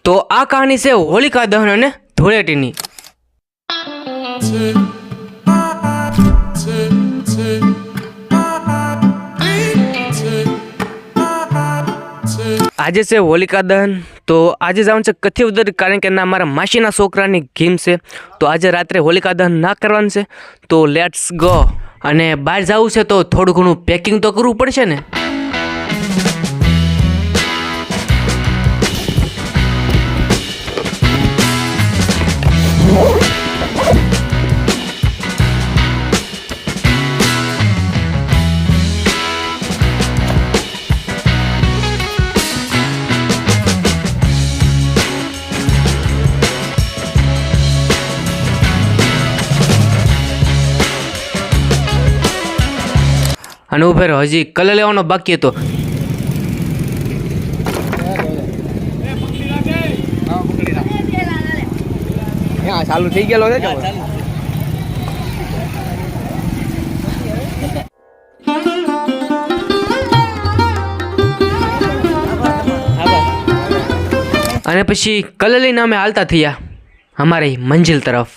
તો આ કહાની છે હોલિકા દહન અને ધૂળેટીની। આજે છે હોલિકા દહન। તો આજે જવાનું છે કથિવદર, કારણ કે ના મારા માસીના છોકરાની ગેમ છે, તો આજે રાત્રે હોલિકા દહન ના કરવાનું છે। તો લેટ્સ ગો। અને બહાર જવું છે તો થોડું ઘણું પેકિંગ તો કરવું પડશે ને। અને ઉભેર હજી કલર લેવાનો બાકી હતો। ચાલુ થઈ ગયેલો છે। અને પછી કલર લઈને અમે હાલતા થયા અમારી મંજિલ તરફ।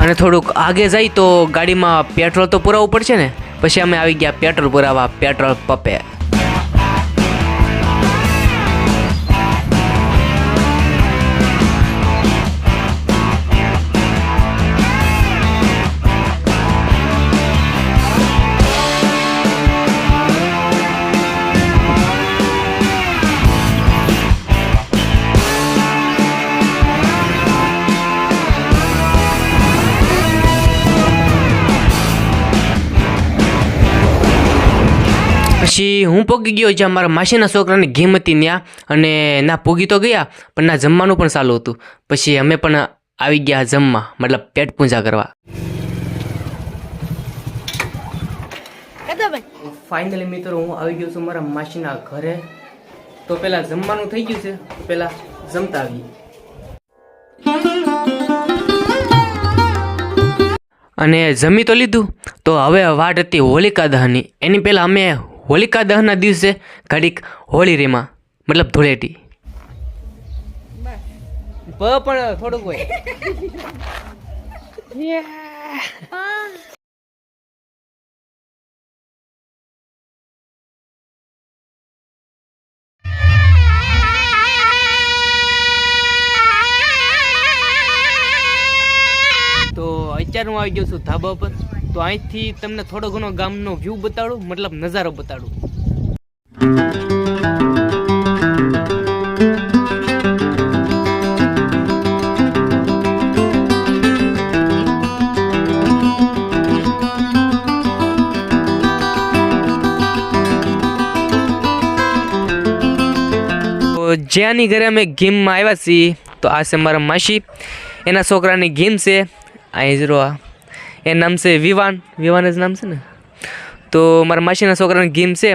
અને થોડુંક આગે જાય તો ગાડીમાં પેટ્રોલ તો પુરાવવું પડશે ને। પછી અમે આવી ગયા પેટ્રોલ પુરાવા પેટ્રોલ પંપે। પછી હું પોગી ગયો જ્યાં મારા માસીના છોકરાની ગેમ હતી ત્યાં, અને ના પોગી તો ગયા પણ ના જમવાનું પણ ચાલુ હતું। પછી અમે પણ આવી ગયા જમવા, મતલબ પેટ પૂજા કરવા। ફાઇનલી મિત્રો હું આવી ગયો છું મારા માસીના ઘરે। તો પેલા જમવાનું થઈ ગયું છે, તો પેલા જમતા આવીએ। અને જમી તો લીધું, તો હવે વાટ હતી હોલિકા દહનની। એની પહેલાં અમે હોલિકા દહનના દિવસે ઘડીક હોળી રેમાં, મતલબ ધૂળેટી પણ થોડુંક હોય। તો અત્યારે હું આવી ગયો છું ધાબા પર। તો અહીંથી તમને થોડો ઘણો ગામનો વ્યૂ બતાડું, મતલબ નજારો બતાડું। તો જ્યાંની ઘરે અમે ગેમમાં આવ્યા છીએ, તો આ છે મારા માસી, એના છોકરાની ગેમ છે। અહીં જરો એ નામ છે વિવાન જ નામ છે ને। તો મારા માસીના છોકરાની ગેમ છે।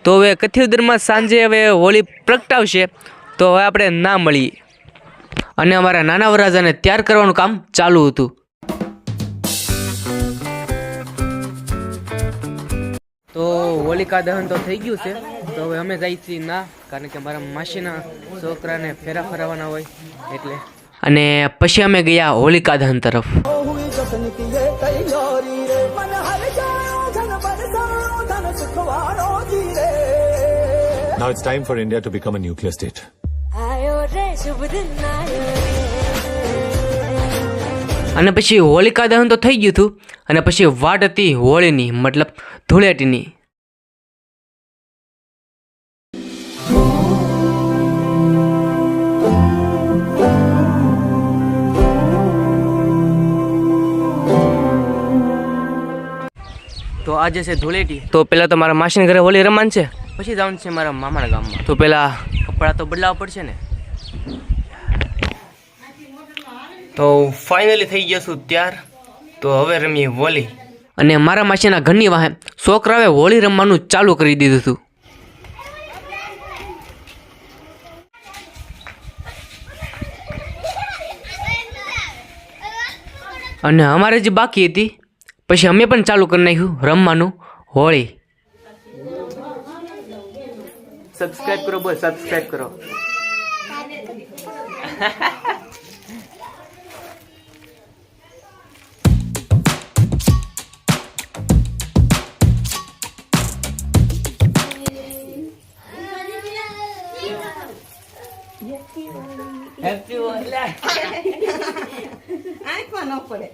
તો હવે કથિવદરમાં સાંજે હવે હોળી પ્રગટાવશે, તો હવે આપણે ના મળીએ। અને અમારા નાના વરરાજાને તૈયાર કરવાનું કામ ચાલુ હતું। તો હોલિકા દહન તો થઈ ગયું છે, તો હવે અમે જઈએ છીએ ના, કારણ કે મારા માસીના છોકરાને ફેરા ફરાવાના હોય એટલે। અને પછી અમે ગયા હોલિકા દહન તરફ। Now it's time for India to become a nuclear state. અને પછી હોલિકા દહન તો થઈ ગયું હતું, અને પછી વાટ હતી હોળીની, મતલબ ધૂળેટીની। તો આજે છે ધૂળેટી। તો પહેલાં તો મારા માસીના ઘરે હોળી રમવાનું છે, પછી જવાનું છે મારા મામાના ગામમાં। તો પહેલાં કપડાં તો બદલાવવા પડશે ને। તો ફાઇનલી થઈ ગયા છું ત્યાર। તો હવે રમીએ હોળી। અને મારા માસીના ઘરની વાહે છોકરાઓએ હોળી રમવાનું ચાલુ કરી દીધું હતું। અને અમારે જે બાકી હતી પછી અમે પણ ચાલુ કરી નાખ્યું રમવાનું હોળી. સબસ્ક્રાઇબ કરો, બોલ સબસ્ક્રાઇબ કરો. હેપી હોળી. આંખમાં ન પડે.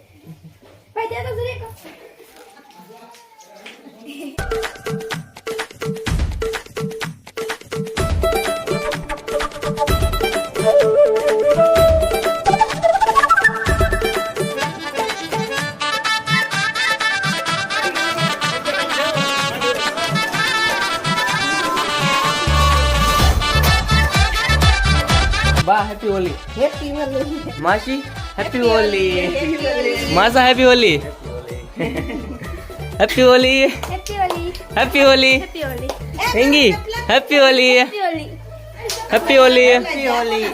બા હેપી હોળી. હેપી હોળી. માસી હેપી હોળી. માસા happy Holi. Happy Holi. Happy Holi. Happy Holi. Happy Holi. હિંગી happy Holi. Happy Holi. Happy Holi. Happy Holi.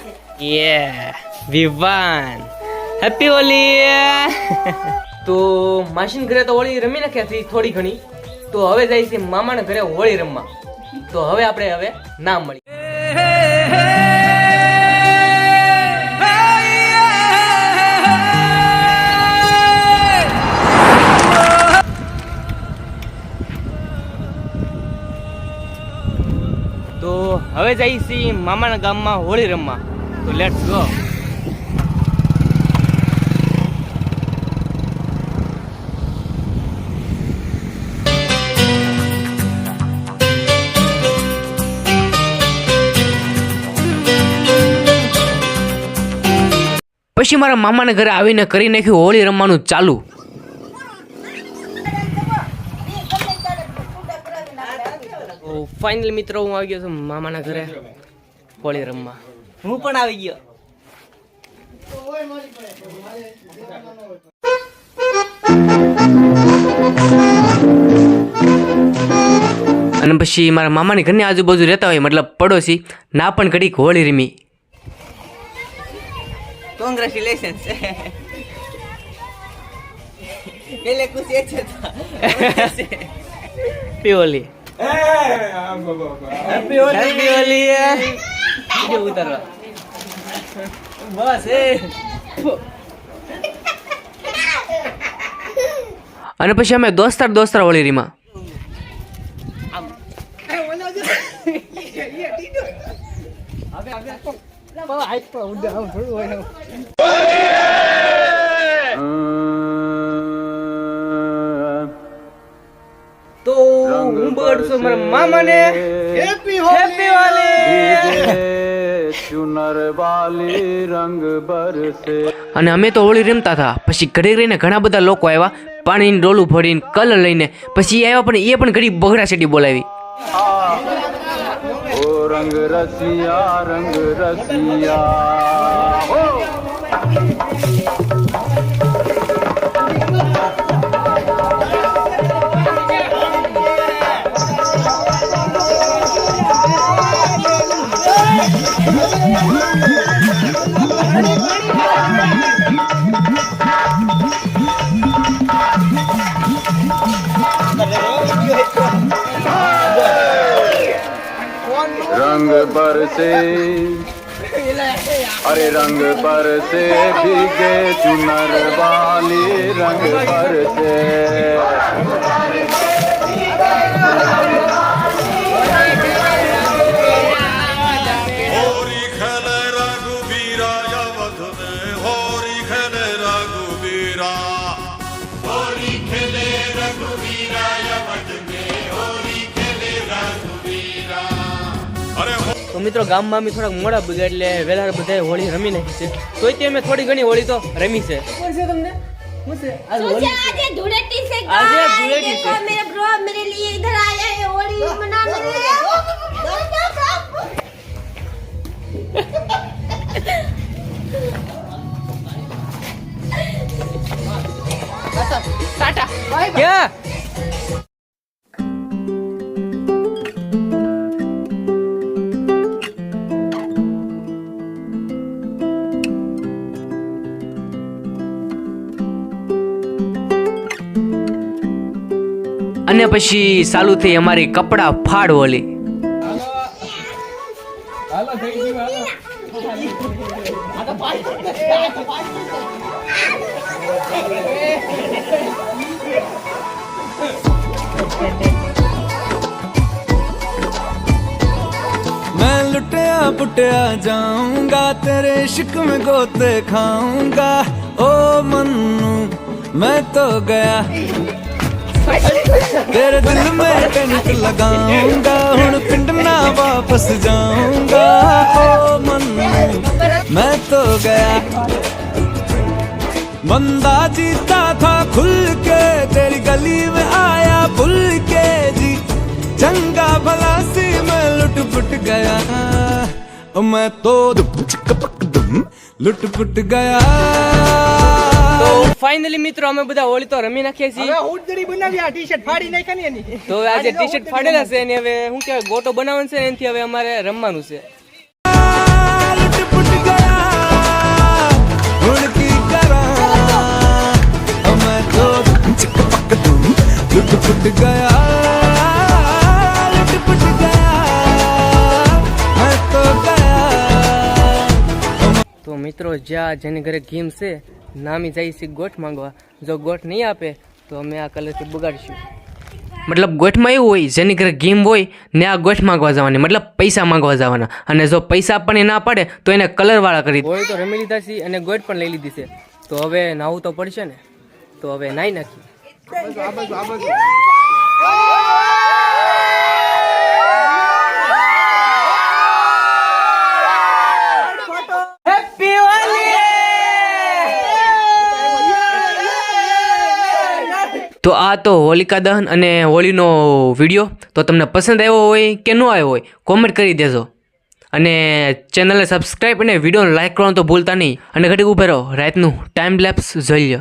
યે વિવાન હેપી હોળી. તો માસીન ઘરે તો હોળી રમી નાખ્યા હતી થોડી ઘણી. તો હવે જાય છે મામાના ઘરે હોળી રમવા. તો હવે આપણે ના મળી. તો હવે જઈએ છીએ મામાના ગામમાં હોળી રમવા. તો લેટ્સ ગો. પછી મારા મામાના ઘરે આવીને કરી નાખ્યું હોળી રમવાનું ચાલુ. ફાઇનલ મિત્રો હું આવી ગયો છું મામાના ઘરે હોળી રમવા. હું પણ આવી ગયો. અને પછી મારા મામાની ઘરની આજુબાજુ રહેતા હોય મતલબ પડોશી ના પણ ઘડીક હોળી રમી. કોંગ્રેચ્યુલેશન. પેલે કુછ એ છે happy Holi. Happy Holi. Video ઉતારવા બસ અને પછી અમે દોસ્તાર હોળી રીમાં. તો હું બગડ છું મારા મામાને હેપી હોળી. चुनर वाली रंग बरसे. અને અમે તો હોળી રમતા હતા. પછી ઘડી રહીને ઘણા બધા લોકો આવ્યા પાણીની ડોલું ભરીને કલર લઈને. પછી એ આવ્યા પણ એ પણ ઘડી બગડા સેટી બોલાવી. ओ रंग रसिया रंग रसिया. रंग बरसे अरे रंग बरसे भीगे चुनर वाली रंग बरसे. होरी खेले रघुबीरा अवध में होरी खेले रघुबीरा. होरी खेले रघुबीरा अवध में होरी खेले रघुबीरा. अरे તો મિત્રો ગામમાં અમે થોડાક મોડા બગ્યા એટલે વહેલા બધા હોળી રમી નાખી છે. તોય તે અમે થોડી ઘણી હોળી તો રમી છે. તમને आज धूलेटी से आज गाइस, धूलेटी देखो से। मेरे ब्रो मेरे लिए इधर आया है होली मनाने के लिए. ક્યાં અને પછી ચાલુ થઈ અમારી કપડાં ફાડ હોલી. मैं लुटिया पुटिया जाऊंगा तेरे इश्क में गोते खाऊंगा ओ मन्नू मैं तो गया तेरे दिल में कनक लगाऊंगा हुण पिंड ना वापस जाऊंगा ओ मन्नू मैं तो गया बंदा जीता था खुल के तेरी गली में आया भूल के जी चंगा भला सी मैं लुट पुट गया मैं तो लुट पुट ગયા. તો ફાઇનલી મિત્રો અમે બધા હોળી તો રમી નાખીએ છીએ. હવે ઉડદડી બનાવી આ ટી-શર્ટ ફાડી નાખ્યા ને એની. તો હવે આજે ટી-શર્ટ ફાડેલા છે અને હવે શું કહેવાય ગોટો બનાવવાનો છે એનાથી હવે અમારે રમવાનું છે. लुट पुट गया हुण की करा मैं तो लुट पुट ગયા लुट पुट ગયા मैं तो ગયા. તો મિત્રો જ્યાં જેની ઘરે ગેમ છે નામી જાય છે ગોઠ માંગવા. જો ગોઠ નહીં આપે તો અમે આ કલરથી બગાડશું. મતલબ ગોઠમાં એવું હોય જેની ઘરે ગેમ હોય ને આ ગોઠ માંગવા જવાની, મતલબ પૈસા માંગવા જવાના. અને જો પૈસા આપણને ના પડે તો એને કલરવાળા કરી. હોય તો રમી લીધા છે અને ગોઠ પણ લઈ લીધી છે. તો હવે નાવું તો પડશે ને, તો હવે નાઈ નાખી. તો આ તો હોલિકા દહન અને હોળીનો વિડીયો. તો તમને પસંદ આવ્યો હોય કે ન આવ્યો હોય કોમેન્ટ કરી દેજો. અને ચેનલને સબસ્ક્રાઈબ અને વિડીયોને લાઈક કરવાનું તો ભૂલતા નહીં. અને ઘડીક ઊભા રહો, રાતનું ટાઈમ લેપ્સ જોઈ લો.